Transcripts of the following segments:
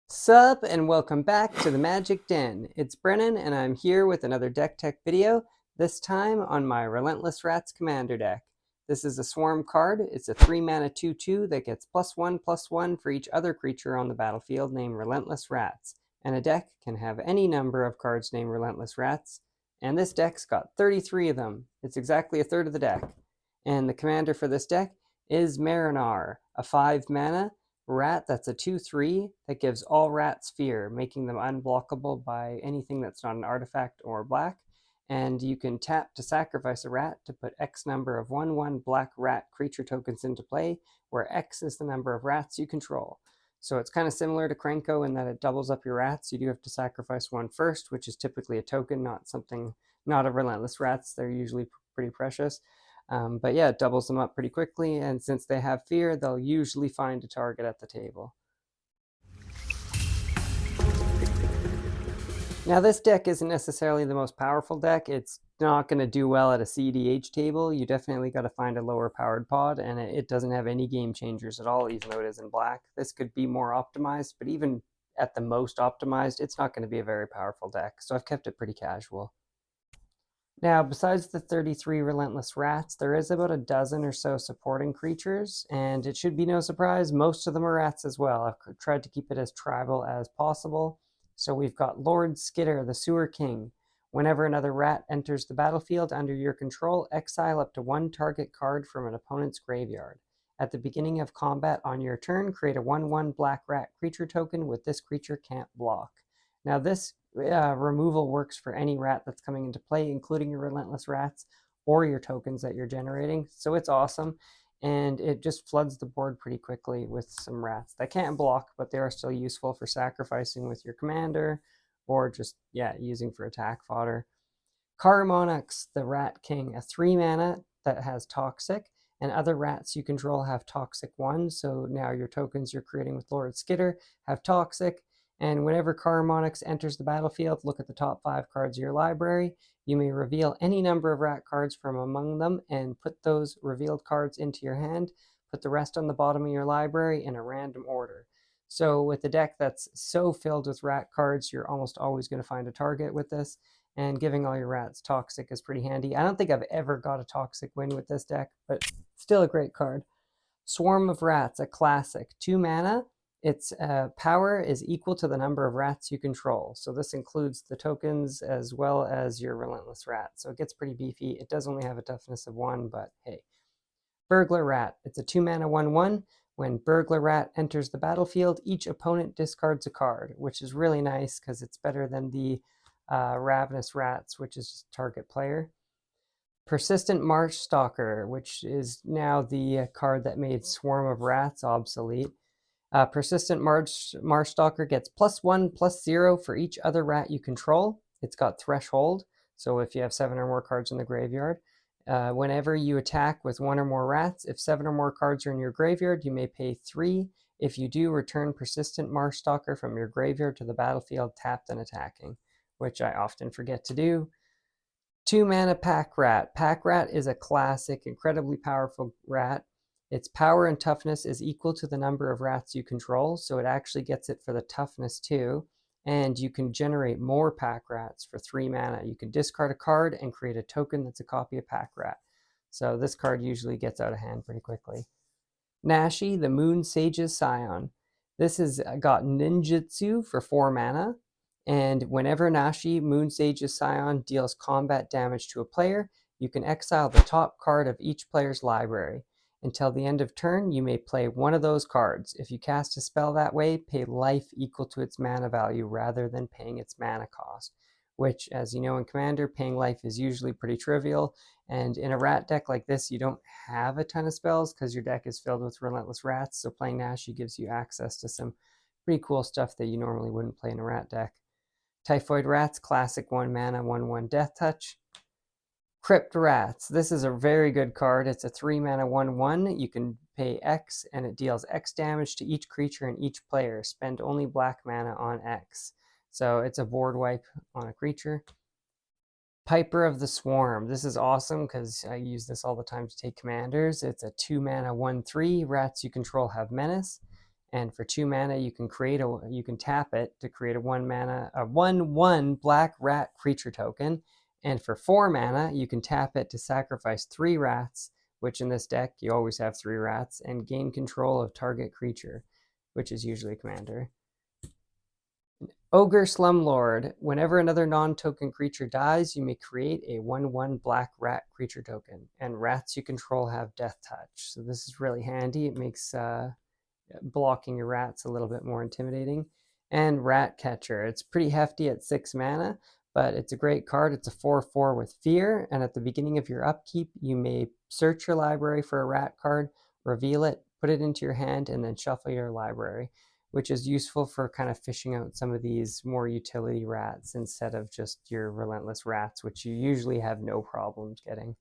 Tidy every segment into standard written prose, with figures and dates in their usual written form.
Sup and welcome back to the Magic Den. It's Brennan and I'm here with another deck tech video, this time on my Relentless Rats Commander deck. This is a Swarm card. It's a 3 mana 2/2 that gets +1/+1 for each other creature on the battlefield named Relentless Rats. And a deck can have any number of cards named Relentless Rats. And this deck's got 33 of them. It's exactly a third of the deck. And the commander for this deck is Marinar, a 5 mana rat that's a 2/3 that gives all rats fear, making them unblockable by anything that's not an artifact or black. And you can tap to sacrifice a rat to put X number of 1/1 black rat creature tokens into play, where X is the number of rats you control. So it's kind of similar to Krenko in that it doubles up your rats. You do have to sacrifice one first, which is typically a token, not a relentless rats. They're usually pretty precious. But yeah, it doubles them up pretty quickly, and since they have fear, they'll usually find a target at the table. Now, this deck isn't necessarily the most powerful deck. It's not going to do well at a CDH table. You definitely got to find a lower powered pod, and it doesn't have any game changers at all, even though it is in black. This could be more optimized, but even at the most optimized, it's not going to be a very powerful deck, so I've kept it pretty casual. Now, besides the 33 Relentless Rats, there is about a dozen or so supporting creatures, and it should be no surprise, most of them are rats as well. I've tried to keep it as tribal as possible. So we've got Lord Skitter, the Sewer King. Whenever another rat enters the battlefield under your control, exile up to one target card from an opponent's graveyard. At the beginning of combat on your turn, create a 1/1 black rat creature token with this creature can't block. Now, this removal works for any rat that's coming into play, including your Relentless Rats or your tokens that you're generating. So it's awesome, and it just floods the board pretty quickly with some rats that can't block, but they are still useful for sacrificing with your commander or just, using for attack fodder. Karamonix, the Rat King, a 3 mana that has Toxic, and other rats you control have Toxic 1, so now your tokens you're creating with Lord Skitter have Toxic, and whenever Karamonix enters the battlefield, look at the top 5 cards of your library. You may reveal any number of rat cards from among them and put those revealed cards into your hand. Put the rest on the bottom of your library in a random order. So with a deck that's so filled with rat cards, you're almost always going to find a target with this, and giving all your rats Toxic is pretty handy. I don't think I've ever got a Toxic win with this deck, but still a great card. Swarm of Rats, a classic. 2 mana. Its power is equal to the number of rats you control. So this includes the tokens as well as your Relentless Rat. So it gets pretty beefy. It does only have a toughness of 1, but hey. Burglar Rat. It's a 2 mana 1/1. When Burglar Rat enters the battlefield, each opponent discards a card, which is really nice because it's better than the Ravenous Rats, which is just target player. Persistent Marsh Stalker, which is now the card that made Swarm of Rats obsolete. Persistent Marsh Stalker gets +1/+0 for each other rat you control. It's got Threshold, so if you have 7 or more cards in the graveyard, whenever you attack with 1 or more rats, if 7 or more cards are in your graveyard, you may pay 3. If you do, return Persistent Marsh Stalker from your graveyard to the battlefield tapped and attacking, which I often forget to do. 2 mana Pack Rat. Pack Rat is a classic, incredibly powerful rat. Its power and toughness is equal to the number of rats you control, so it actually gets it for the toughness too. And you can generate more Pack Rats for 3 mana. You can discard a card and create a token that's a copy of Pack Rat. So this card usually gets out of hand pretty quickly. Nashi, the Moon Sage's Scion. This has got Ninjutsu for 4 mana. And whenever Nashi, Moon Sage's Scion, deals combat damage to a player, you can exile the top card of each player's library. Until the end of turn, you may play one of those cards. If you cast a spell that way, pay life equal to its mana value rather than paying its mana cost. Which, as you know in Commander, paying life is usually pretty trivial. And in a rat deck like this, you don't have a ton of spells because your deck is filled with Relentless Rats. So playing Nashi gives you access to some pretty cool stuff that you normally wouldn't play in a rat deck. Typhoid Rats, classic 1 mana, 1/1 Death Touch. Crypt Rats. This is a very good card. It's a 3 mana 1/1. You can pay X and it deals X damage to each creature and each player. Spend only black mana on X. So it's a board wipe on a creature. Piper of the Swarm. This is awesome because I use this all the time to take commanders. It's a 2 mana 1/3. Rats you control have menace. And for 2 mana, you can tap it to create a 1/1 black rat creature token. And for 4 mana, you can tap it to sacrifice 3 rats, which in this deck you always have 3 rats, and gain control of target creature, which is usually commander. Ogre Slumlord. Whenever another non-token creature dies, you may create a 1/1 black rat creature token. And rats you control have death touch. So this is really handy. It makes blocking your rats a little bit more intimidating. And Rat Catcher. It's pretty hefty at 6 mana, but it's a great card. It's a 4/4 with fear, and at the beginning of your upkeep, you may search your library for a rat card, reveal it, put it into your hand, and then shuffle your library, which is useful for kind of fishing out some of these more utility rats instead of just your relentless rats, which you usually have no problems getting.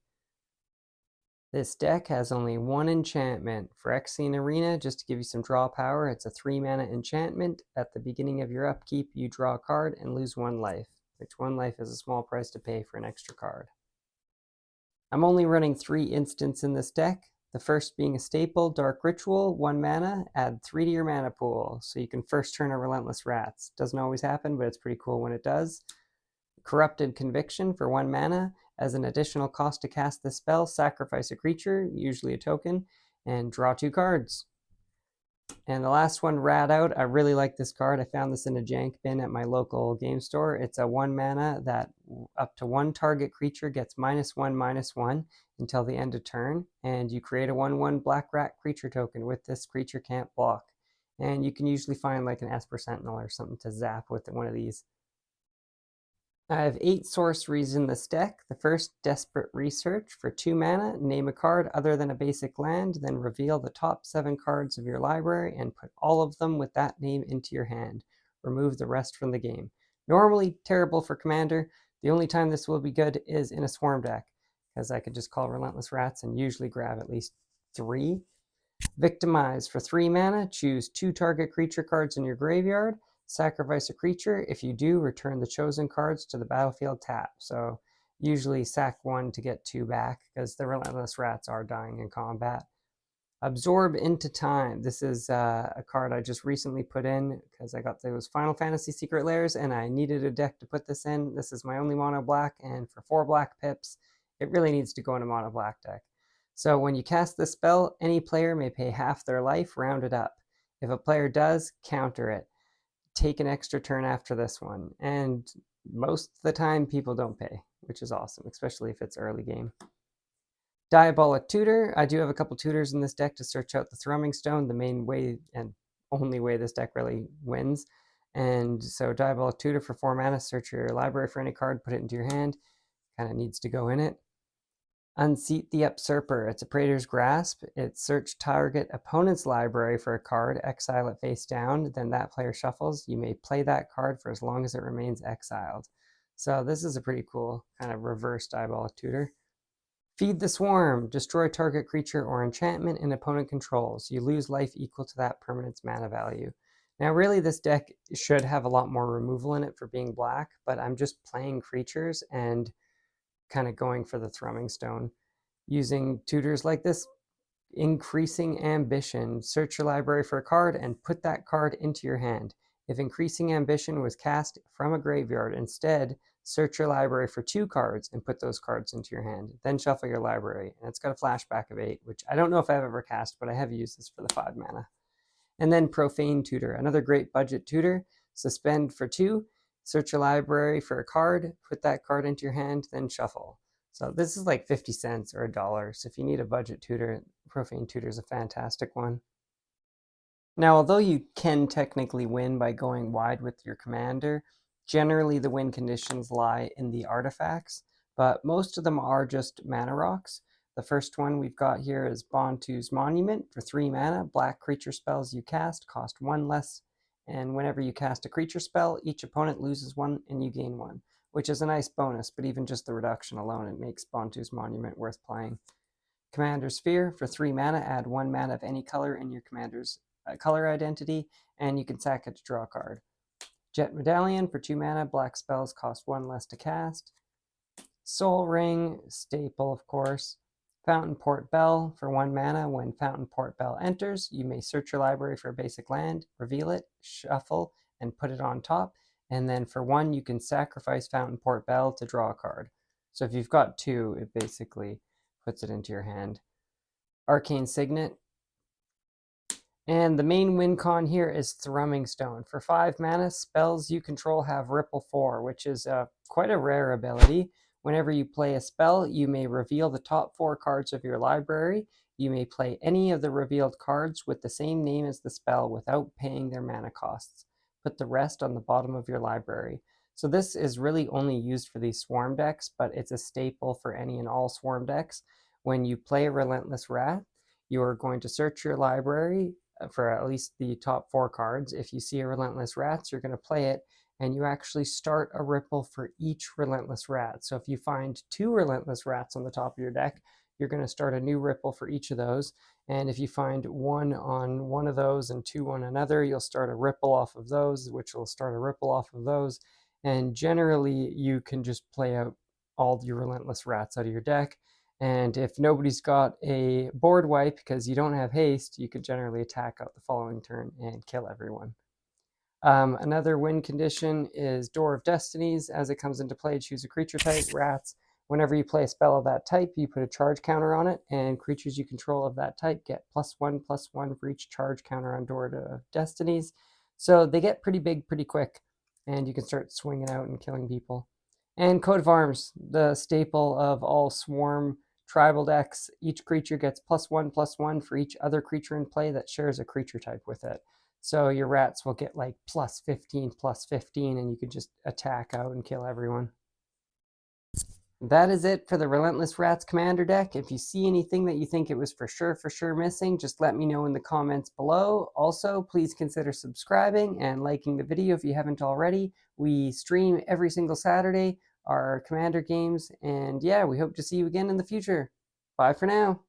This deck has only 1 enchantment. For Phyrexian Arena, just to give you some draw power, it's a 3 mana enchantment. At the beginning of your upkeep, you draw a card and lose 1 life, which 1 life is a small price to pay for an extra card. I'm only running 3 instants in this deck. The first being a staple, Dark Ritual, 1 mana, add 3 to your mana pool. So you can first turn a Relentless Rats. Doesn't always happen, but it's pretty cool when it does. Corrupted Conviction for 1 mana. As an additional cost to cast this spell, sacrifice a creature, usually a token, and draw 2 cards. And the last one, Rat Out. I really like this card. I found this in a jank bin at my local game store. It's a 1 mana that up to 1 target creature gets -1/-1 until the end of turn, and you create a 1/1 black rat creature token. With this, creature can't block. And you can usually find like an Esper Sentinel or something to zap with one of these. I have 8 sorceries in this deck. The first, Desperate Research. For 2 mana, name a card other than a basic land, then reveal the top 7 cards of your library and put all of them with that name into your hand. Remove the rest from the game. Normally terrible for commander. The only time this will be good is in a swarm deck, because I could just call Relentless Rats and usually grab at least 3. Victimize. For 3 mana, choose 2 target creature cards in your graveyard. Sacrifice a creature. If you do, return the chosen cards to the battlefield tap. So usually sack 1 to get 2 back, because the Relentless Rats are dying in combat. Absorb into Time. This is a card I just recently put in because I got those Final Fantasy Secret Lairs and I needed a deck to put this in. This is my only mono black, and for 4 black pips, it really needs to go in a mono black deck. So when you cast this spell, any player may pay half their life, rounded up. If a player does, counter it. Take an extra turn after this one. And most of the time, people don't pay, which is awesome, especially if it's early game. Diabolic Tutor. I do have a couple tutors in this deck to search out the Thrumming Stone, the main way and only way this deck really wins. And so Diabolic Tutor for 4 mana, search your library for any card, put it into your hand. Kind of needs to go in it. Unseat the Usurper. It's a Praetor's Grasp. It search target opponent's library for a card, exile it face down, then that player shuffles. You may play that card for as long as it remains exiled. So this is a pretty cool kind of reverse Diabolic Tutor. Feed the Swarm. Destroy target creature or enchantment an opponent controls. You lose life equal to that permanent's mana value. Now really this deck should have a lot more removal in it for being black, but I'm just playing creatures and kind of going for the Thrumming Stone. Using tutors like this, Increasing Ambition. Search your library for a card and put that card into your hand. If Increasing Ambition was cast from a graveyard, instead, search your library for 2 cards and put those cards into your hand. Then shuffle your library. And it's got a flashback of 8, which I don't know if I've ever cast, but I have used this for the 5 mana. And then Profane Tutor, another great budget tutor. Suspend for 2. Search your library for a card, put that card into your hand, then shuffle. So this is like 50 cents or $1. So if you need a budget tutor, Profane Tutor is a fantastic one. Now, although you can technically win by going wide with your commander, generally the win conditions lie in the artifacts, but most of them are just mana rocks. The first one we've got here is Bontu's Monument. For 3 mana, black creature spells you cast cost 1 less, and whenever you cast a creature spell, each opponent loses 1 and you gain 1, which is a nice bonus, but even just the reduction alone, it makes Bontu's Monument worth playing. Commander's Sphere. For 3 mana, add 1 mana of any color in your commander's color identity, and you can sack it to draw a card. Jet Medallion. For 2 mana, black spells cost 1 less to cast. Soul Ring, staple of course. Fountain Port Bell for 1 mana. When Fountain Port Bell enters, you may search your library for a basic land, reveal it, shuffle, and put it on top. And then for 1, you can sacrifice Fountain Port Bell to draw a card. So if you've got 2, it basically puts it into your hand. Arcane Signet. And the main win con here is Thrumming Stone. For 5 mana, spells you control have Ripple 4, which is quite a rare ability. Whenever you play a spell, you may reveal the top 4 cards of your library. You may play any of the revealed cards with the same name as the spell without paying their mana costs. Put the rest on the bottom of your library. So this is really only used for these swarm decks, but it's a staple for any and all swarm decks. When you play a Relentless Rat, you are going to search your library for at least the top 4 cards. If you see a Relentless Rats, you're going to play it, and you actually start a ripple for each Relentless Rat. So if you find 2 Relentless Rats on the top of your deck, you're going to start a new ripple for each of those. And if you find 1 on one of those and 2 on another, you'll start a ripple off of those, which will start a ripple off of those. And generally, you can just play out all your Relentless Rats out of your deck. And if nobody's got a board wipe because you don't have haste, you could generally attack out the following turn and kill everyone. Another win condition is Door of Destinies. As it comes into play, choose a creature type, rats. Whenever you play a spell of that type, you put a charge counter on it, and creatures you control of that type get +1/+1 for each charge counter on Door of Destinies. So they get pretty big pretty quick, and you can start swinging out and killing people. And Coat of Arms, the staple of all swarm tribal decks. Each creature gets +1/+1 for each other creature in play that shares a creature type with it. So your rats will get like +15/+15, and you can just attack out and kill everyone. That is it for the Relentless Rats Commander deck. If you see anything that you think it was for sure missing, just let me know in the comments below. Also, please consider subscribing and liking the video if you haven't already. We stream every single Saturday our Commander games, and yeah, we hope to see you again in the future. Bye for now.